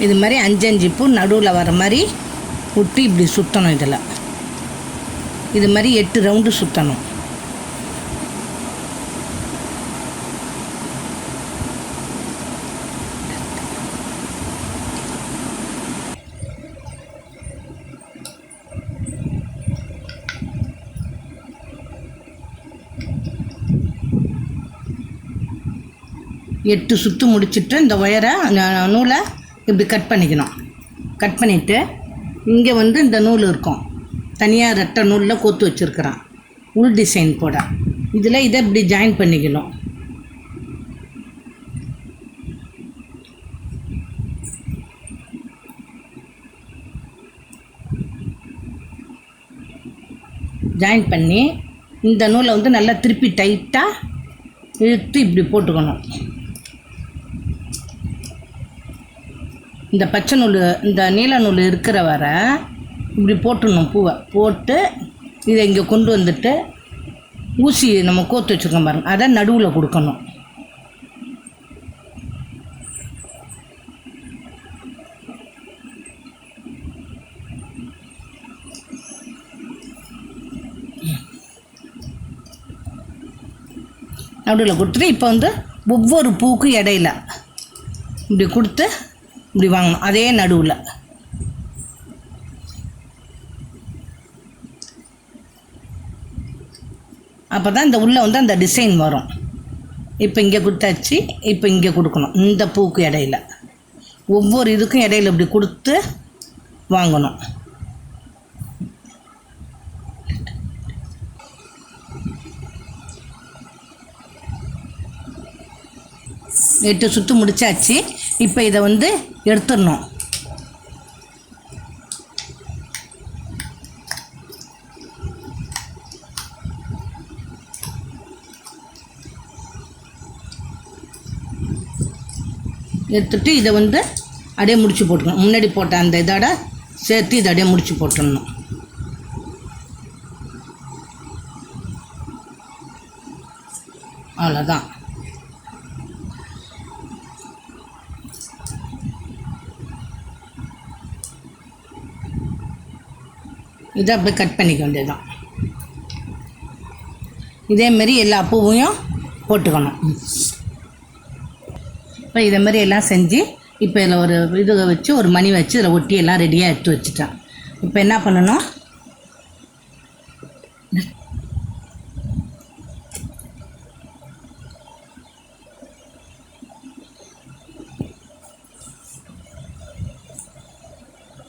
இது மாதிரி 5 பூ நடுவில் வர மாதிரி விட்டு இப்படி சுற்றணும். இதில் இது மாதிரி 8 ரவுண்டு சுற்றணும். எட்டு சுற்று முடிச்சுட்டு இந்த ஒயரை நூலை இப்படி கட் பண்ணிக்கணும். கட் பண்ணிவிட்டு இங்கே வந்து இந்த நூல் இருக்கும், தனியாக ரெட்டை நூலில் கோத்து வச்சுருக்குறான் உள் டிசைன் போட. இதில் இதை இப்படி ஜாயின் பண்ணிக்கணும். ஜாயின் பண்ணி இந்த நூலை வந்து நல்லா திருப்பி டைட்டாக இழுத்து இப்படி போட்டுக்கணும். இந்த பச்சை நூல் இந்த நீல நூல் இருக்கிற வர இப்படி போட்டுடணும். பூவை போட்டு இதை இங்கே கொண்டு வந்துட்டு ஊசி நம்ம கோத்து வச்சுருக்கோம் பாருங்க, அதை நடுவில் கொடுக்கணும். நடுவில் கொடுத்துட்டு இப்போ வந்து ஒவ்வொரு பூக்கும் இடையில இப்படி கொடுத்து இப்படி வாங்கணும். அதே நடுவில் அப்போ தான் இந்த உள்ளே வந்து அந்த டிசைன் வரும். இப்போ இங்கே கொடுத்தாச்சு, இப்போ இங்கே கொடுக்கணும். இந்த பூக்கு இடையில ஒவ்வொரு இதுக்கும் இடையில இப்படி கொடுத்து வாங்கணும். எட்டு சுற்று முடிச்சாச்சு. இப்போ இதை வந்து எடுத்துடணும். எடுத்துட்டு இதை வந்து அப்படியே முடிச்சு போட்டுக்கணும். முன்னாடி போட்ட அந்த இதோட சேர்த்து இதை அப்படியே முடிச்சு போட்டுடணும். அவ்வளோதான். இதை அப்படியே கட் பண்ணிக்க வேண்டியதுதான். இதேமாரி எல்லா பூவையும் போட்டுக்கணும். இப்போ இதை மாதிரி எல்லாம் செஞ்சு இப்போ இதில் ஒரு இது வச்சு ஒரு மணி வச்சு இதில் ஒட்டி எல்லாம் ரெடியாக எடுத்து வச்சுட்டேன். இப்போ என்ன பண்ணணும்,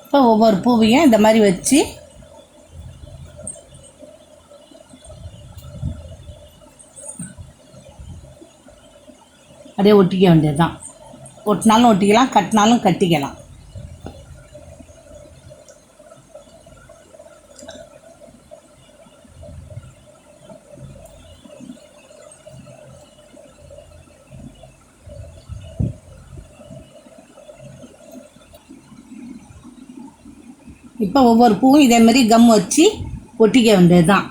இப்போ ஒவ்வொரு பூவையும் இந்த மாதிரி வச்சு அப்படியே ஒட்டிக்க வேண்டியது தான். ஒட்டினாலும் ஒட்டிக்கலாம், கட்டினாலும் கட்டிக்கலாம். இப்போ ஒவ்வொரு பூவும் இதே மாதிரி கம் வச்சு ஒட்டிக்க வேண்டியது தான்.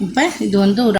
இப்போ இது வந்து ஒரு